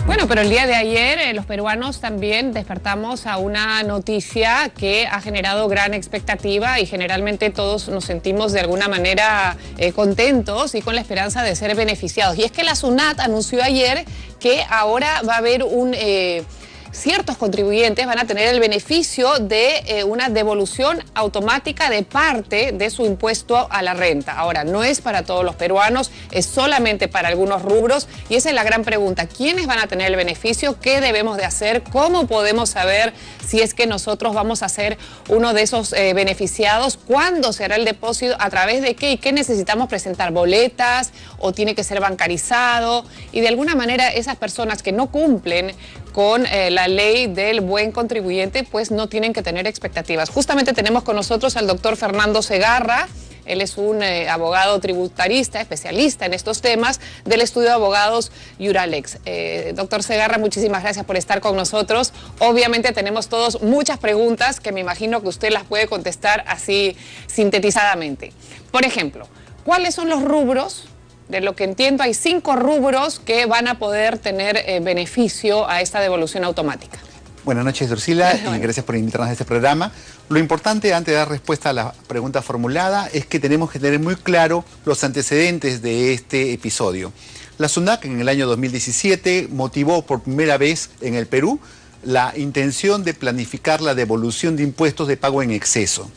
Bueno, pero el día de ayer los peruanos también despertamos a una noticia que ha generado gran expectativa y generalmente todos nos sentimos de alguna manera contentos y con la esperanza de ser beneficiados. Y es que la SUNAT anunció ayer que ahora va a haber ciertos contribuyentes van a tener el beneficio de una devolución automática de parte de su impuesto a la renta. Ahora, no es para todos los peruanos, es solamente para algunos rubros y esa es la gran pregunta. ¿Quiénes van a tener el beneficio? ¿Qué debemos de hacer? ¿Cómo podemos saber si es que nosotros vamos a ser uno de esos beneficiados? ¿Cuándo será el depósito? ¿A través de qué? ¿Y qué necesitamos presentar? ¿Boletas? ¿O tiene que ser bancarizado? Y de alguna manera esas personas que no cumplen con la ley del buen contribuyente, pues no tienen que tener expectativas. Justamente tenemos con nosotros al doctor Fernando Segarra. Él es un abogado tributarista, especialista en estos temas del estudio de abogados Juralex. Doctor Segarra, muchísimas gracias por estar con nosotros. Obviamente tenemos todos muchas preguntas que me imagino que usted las puede contestar así sintetizadamente. Por ejemplo, ¿cuáles son los rubros? De lo que entiendo, hay 5 rubros que van a poder tener beneficio a esta devolución automática. Buenas noches, Drusila, y gracias por invitarnos a este programa. Lo importante, antes de dar respuesta a la pregunta formulada, es que tenemos que tener muy claro los antecedentes de este episodio. La SUNAT en el año 2017 motivó por primera vez en el Perú la intención de planificar la devolución de impuestos de pago en exceso.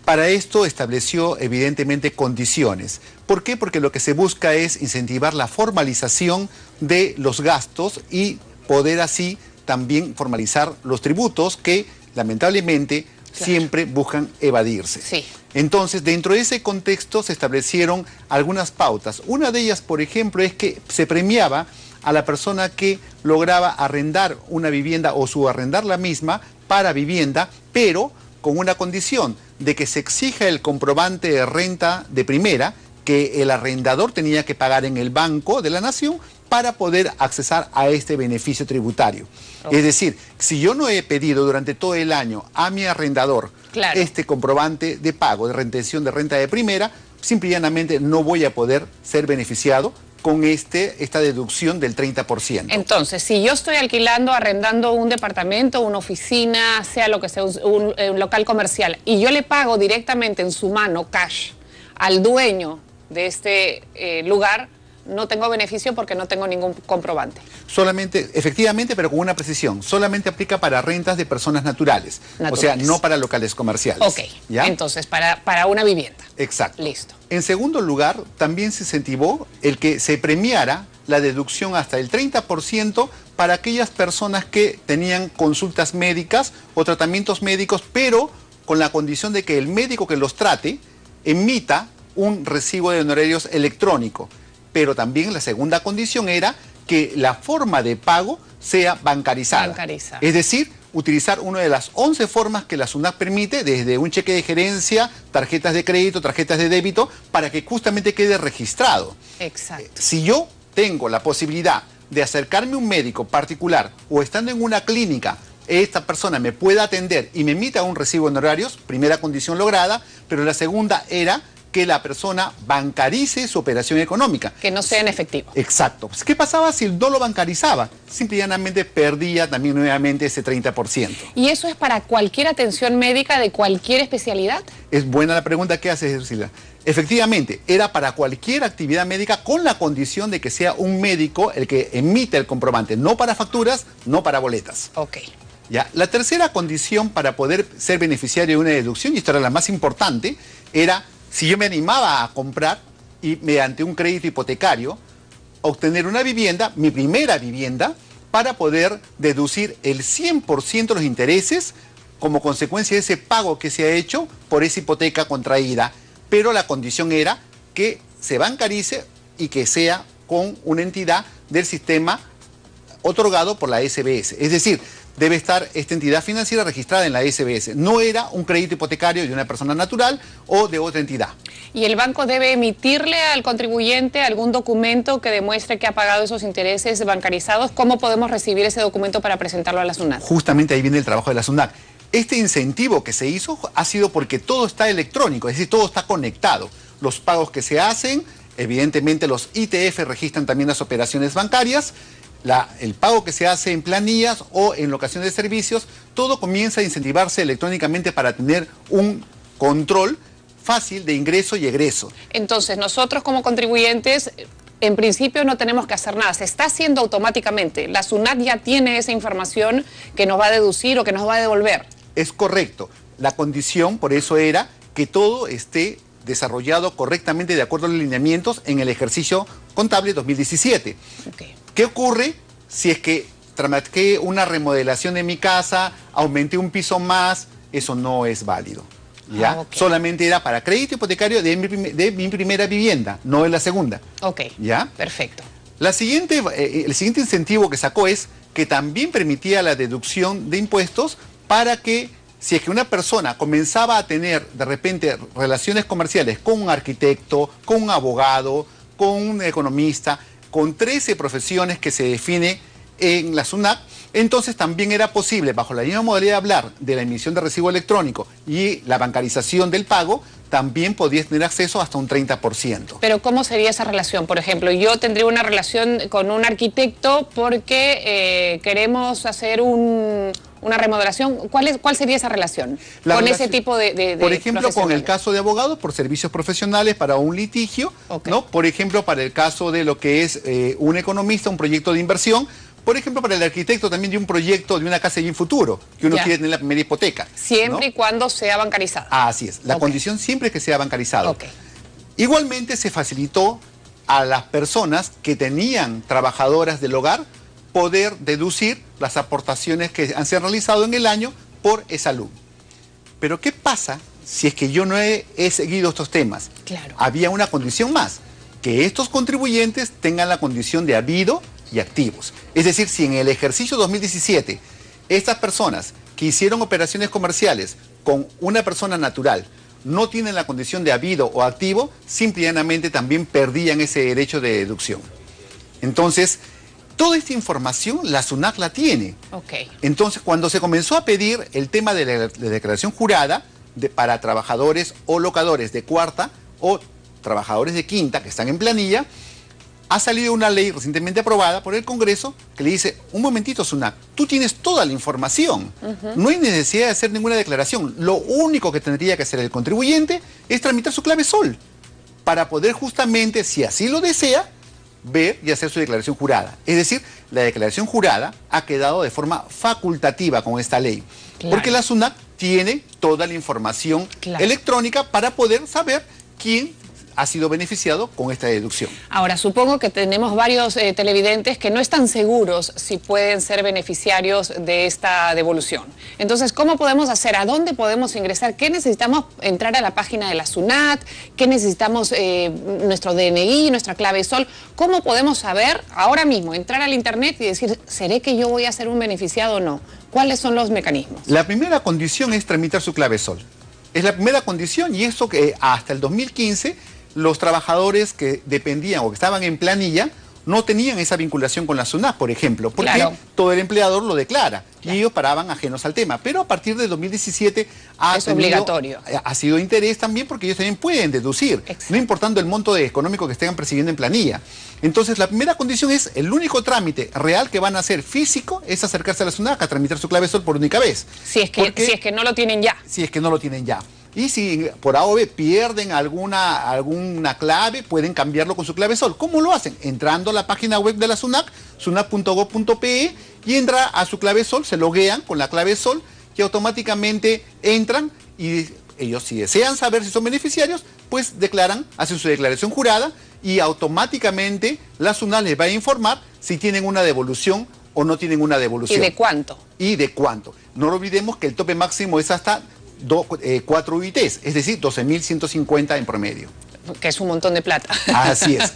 Para esto estableció evidentemente condiciones. ¿Por qué? Porque lo que se busca es incentivar la formalización de los gastos y poder así también formalizar los tributos que lamentablemente siempre buscan evadirse. Sí. Entonces, dentro de ese contexto se establecieron algunas pautas. Una de ellas, por ejemplo, es que se premiaba a la persona que lograba arrendar una vivienda o subarrendar la misma para vivienda, pero con una condición de que se exija el comprobante de renta de primera que el arrendador tenía que pagar en el Banco de la Nación para poder accesar a este beneficio tributario. Es decir, si yo no he pedido durante todo el año a mi arrendador este comprobante de pago, de retención de renta de primera, simple y llanamente no voy a poder ser beneficiado con esta deducción del 30%. Entonces, si yo estoy alquilando, arrendando un departamento, una oficina, sea lo que sea, un local comercial, y yo le pago directamente en su mano, cash, al dueño de este lugar, no tengo beneficio porque no tengo ningún comprobante. Solamente, efectivamente, pero con una precisión, solamente aplica para rentas de personas naturales. O sea, no para locales comerciales. Ok, ¿ya? Entonces, para una vivienda. Exacto. Listo. En segundo lugar, también se incentivó el que se premiara la deducción hasta el 30% para aquellas personas que tenían consultas médicas o tratamientos médicos, pero con la condición de que el médico que los trate emita un recibo de honorarios electrónico. Pero también la segunda condición era que la forma de pago sea bancarizada. Es decir, utilizar una de las 11 formas que la SUNAT permite, desde un cheque de gerencia, tarjetas de crédito, tarjetas de débito, para que justamente quede registrado. Exacto. Si yo tengo la posibilidad de acercarme a un médico particular o estando en una clínica, esta persona me pueda atender y me emita un recibo de honorarios, primera condición lograda, pero la segunda era que la persona bancarice su operación económica. Que no sea en efectivo. Exacto. ¿Qué pasaba si no lo bancarizaba? Simple y llanamente perdía también nuevamente ese 30%. ¿Y eso es para cualquier atención médica de cualquier especialidad? Es buena la pregunta que haces, Drusila. Efectivamente, era para cualquier actividad médica con la condición de que sea un médico el que emite el comprobante, no para facturas, no para boletas. Ok. ¿Ya? La tercera condición para poder ser beneficiario de una deducción, y esta era la más importante, era si yo me animaba a comprar y mediante un crédito hipotecario, obtener una vivienda, mi primera vivienda, para poder deducir el 100% de los intereses como consecuencia de ese pago que se ha hecho por esa hipoteca contraída. Pero la condición era que se bancarice y que sea con una entidad del sistema otorgado por la SBS. Es decir, debe estar esta entidad financiera registrada en la SBS. No era un crédito hipotecario de una persona natural o de otra entidad. ¿Y el banco debe emitirle al contribuyente algún documento que demuestre que ha pagado esos intereses bancarizados? ¿Cómo podemos recibir ese documento para presentarlo a la SUNAT? Justamente ahí viene el trabajo de la SUNAT. Este incentivo que se hizo ha sido porque todo está electrónico, es decir, todo está conectado. Los pagos que se hacen, evidentemente los ITF registran también las operaciones bancarias, el pago que se hace en planillas o en locación de servicios, todo comienza a incentivarse electrónicamente para tener un control fácil de ingreso y egreso. Entonces, nosotros como contribuyentes, en principio no tenemos que hacer nada, se está haciendo automáticamente. La SUNAT ya tiene esa información que nos va a deducir o que nos va a devolver. Es correcto. La condición, por eso, era que todo esté desarrollado correctamente de acuerdo a los lineamientos en el ejercicio contable 2017. Okay. ¿Qué ocurre si es que trabaté una remodelación de mi casa, aumenté un piso más? Eso no es válido. ¿Ya? Okay. Solamente era para crédito hipotecario de mi primera vivienda, no de la segunda. Ok, ¿ya? Perfecto. El siguiente incentivo que sacó es que también permitía la deducción de impuestos para que, si es que una persona comenzaba a tener de repente relaciones comerciales con un arquitecto, con un abogado, con un economista, con 13 profesiones que se define en la SUNAT, entonces también era posible, bajo la misma modalidad de hablar de la emisión de recibo electrónico y la bancarización del pago, también podías tener acceso hasta un 30%. Pero ¿cómo sería esa relación? Por ejemplo, yo tendría una relación con un arquitecto porque queremos hacer una remodelación. ¿Cuál sería esa relación con ese tipo de por ejemplo, con el caso de abogados, por servicios profesionales para un litigio, okay, ¿no? Por ejemplo, para el caso de lo que es un economista, un proyecto de inversión. Por ejemplo, para el arquitecto también de un proyecto de una casa de futuro, que uno quiere tener la primera hipoteca. Siempre, ¿no?, y cuando sea bancarizada. Así es. La condición siempre es que sea bancarizado. Okay. Igualmente se facilitó a las personas que tenían trabajadoras del hogar poder deducir las aportaciones que han sido realizado en el año por e-salud. Pero ¿qué pasa si es que yo no he seguido estos temas? Claro. Había una condición más, que estos contribuyentes tengan la condición de habido y activos. Es decir, si en el ejercicio 2017 estas personas que hicieron operaciones comerciales con una persona natural no tienen la condición de habido o activo, simple y llanamente también perdían ese derecho de deducción. Entonces, toda esta información la SUNAT la tiene. Okay. Entonces, cuando se comenzó a pedir el tema de la declaración jurada para trabajadores o locadores de cuarta o trabajadores de quinta que están en planilla, ha salido una ley recientemente aprobada por el Congreso que le dice, un momentito, SUNAT, tú tienes toda la información, no hay necesidad de hacer ninguna declaración, lo único que tendría que hacer el contribuyente es tramitar su clave SOL para poder justamente, si así lo desea, ver y hacer su declaración jurada. Es decir, la declaración jurada ha quedado de forma facultativa con esta ley, porque la SUNAT tiene toda la información electrónica para poder saber quién ha sido beneficiado con esta deducción. Ahora, supongo que tenemos varios televidentes que no están seguros si pueden ser beneficiarios de esta devolución. Entonces, ¿cómo podemos hacer? ¿A dónde podemos ingresar? ¿Qué necesitamos? Entrar a la página de la SUNAT. ¿Qué necesitamos? Nuestro DNI, nuestra clave SOL. ¿Cómo podemos saber ahora mismo, entrar al internet y decir, ¿seré que yo voy a ser un beneficiado o no? ¿Cuáles son los mecanismos? La primera condición es tramitar su clave SOL. Es la primera condición, y eso que hasta el 2015... los trabajadores que dependían o que estaban en planilla no tenían esa vinculación con la SUNAT, por ejemplo, porque todo el empleador lo declara y ellos paraban ajenos al tema. Pero a partir de 2017 ha sido interés también, porque ellos también pueden deducir, no importando el monto económico que estén percibiendo en planilla. Entonces, la primera condición es, el único trámite real que van a hacer físico es acercarse a la SUNAT a tramitar su clave SOL por única vez. Si es que no lo tienen ya. Si es que no lo tienen ya. Y si por A o B pierden alguna clave, pueden cambiarlo con su clave SOL. ¿Cómo lo hacen? Entrando a la página web de la SUNAT, sunat.gov.pe, y entra a su clave SOL, se loguean con la clave SOL y automáticamente entran, y ellos, si desean saber si son beneficiarios, pues declaran, hacen su declaración jurada y automáticamente la SUNAT les va a informar si tienen una devolución o no tienen una devolución. ¿Y de cuánto? Y de cuánto. No olvidemos que el tope máximo es hasta 4 UITs, es decir, 12.150 en promedio. Que es un montón de plata. Así es,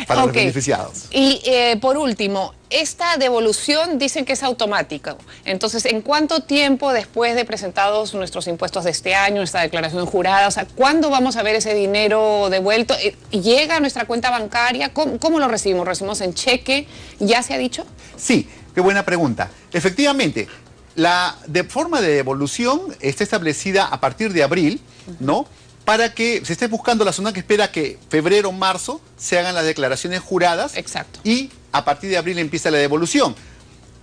para los beneficiados. Y por último, esta devolución dicen que es automática. Entonces, ¿en cuánto tiempo después de presentados nuestros impuestos de este año, nuestra declaración jurada, o sea, cuándo vamos a ver ese dinero devuelto? ¿Llega a nuestra cuenta bancaria? ¿Cómo lo recibimos? ¿Recibimos en cheque? ¿Ya se ha dicho? Sí, qué buena pregunta. Efectivamente, la forma de devolución está establecida a partir de abril, ¿no? Para que se esté buscando la SUNAT, que espera que febrero o marzo se hagan las declaraciones juradas. Exacto. Y a partir de abril empieza la devolución.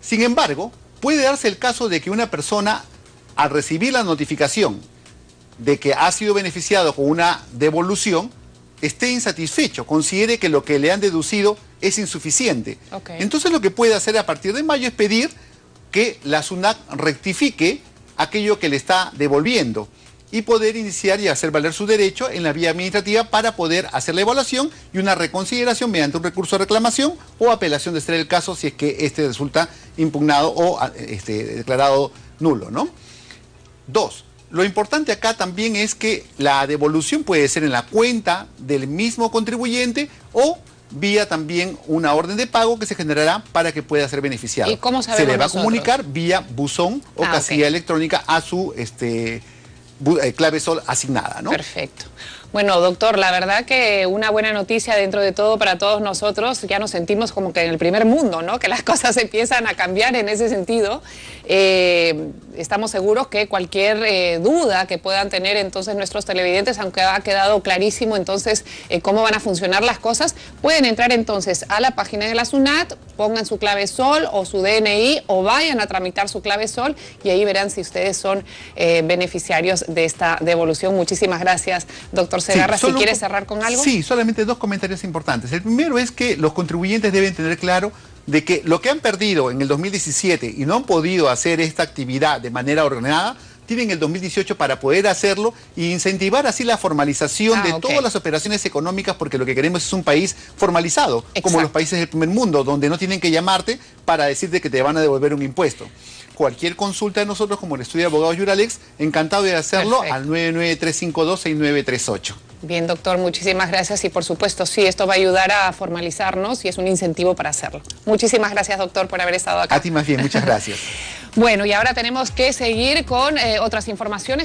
Sin embargo, puede darse el caso de que una persona, al recibir la notificación de que ha sido beneficiado con una devolución, esté insatisfecho, considere que lo que le han deducido es insuficiente. Okay. Entonces lo que puede hacer a partir de mayo es pedir que la SUNAT rectifique aquello que le está devolviendo y poder iniciar y hacer valer su derecho en la vía administrativa para poder hacer la evaluación y una reconsideración mediante un recurso de reclamación o apelación de ser el caso si es que este resulta impugnado o declarado nulo, ¿no? 2. Lo importante acá también es que la devolución puede ser en la cuenta del mismo contribuyente o vía también una orden de pago que se generará para que pueda ser beneficiado. ¿Y cómo sabemos se le va nosotros? a comunicar vía buzón o casilla electrónica a su clave SOL asignada, ¿no? Perfecto. Bueno, doctor, la verdad que una buena noticia dentro de todo para todos nosotros. Ya nos sentimos como que en el primer mundo, ¿no? Que las cosas empiezan a cambiar en ese sentido. Estamos seguros que cualquier duda que puedan tener entonces nuestros televidentes, aunque ha quedado clarísimo entonces cómo van a funcionar las cosas, pueden entrar entonces a la página de la SUNAT, pongan su clave SOL o su DNI o vayan a tramitar su clave SOL y ahí verán si ustedes son beneficiarios de esta devolución. Muchísimas gracias, doctor Segarra. Sí, si quiere cerrar con algo. Sí, solamente 2 comentarios importantes. El primero es que los contribuyentes deben tener claro de que lo que han perdido en el 2017 y no han podido hacer esta actividad de manera ordenada, tienen el 2018 para poder hacerlo e incentivar así la formalización de todas las operaciones económicas, porque lo que queremos es un país formalizado, como los países del primer mundo, donde no tienen que llamarte para decirte que te van a devolver un impuesto. Cualquier consulta de nosotros, como el estudio de abogados Juralex, encantado de hacerlo al 993526938. Bien, doctor, muchísimas gracias y por supuesto, sí, esto va a ayudar a formalizarnos y es un incentivo para hacerlo. Muchísimas gracias, doctor, por haber estado acá. A ti más bien, muchas gracias. Bueno, y ahora tenemos que seguir con otras informaciones.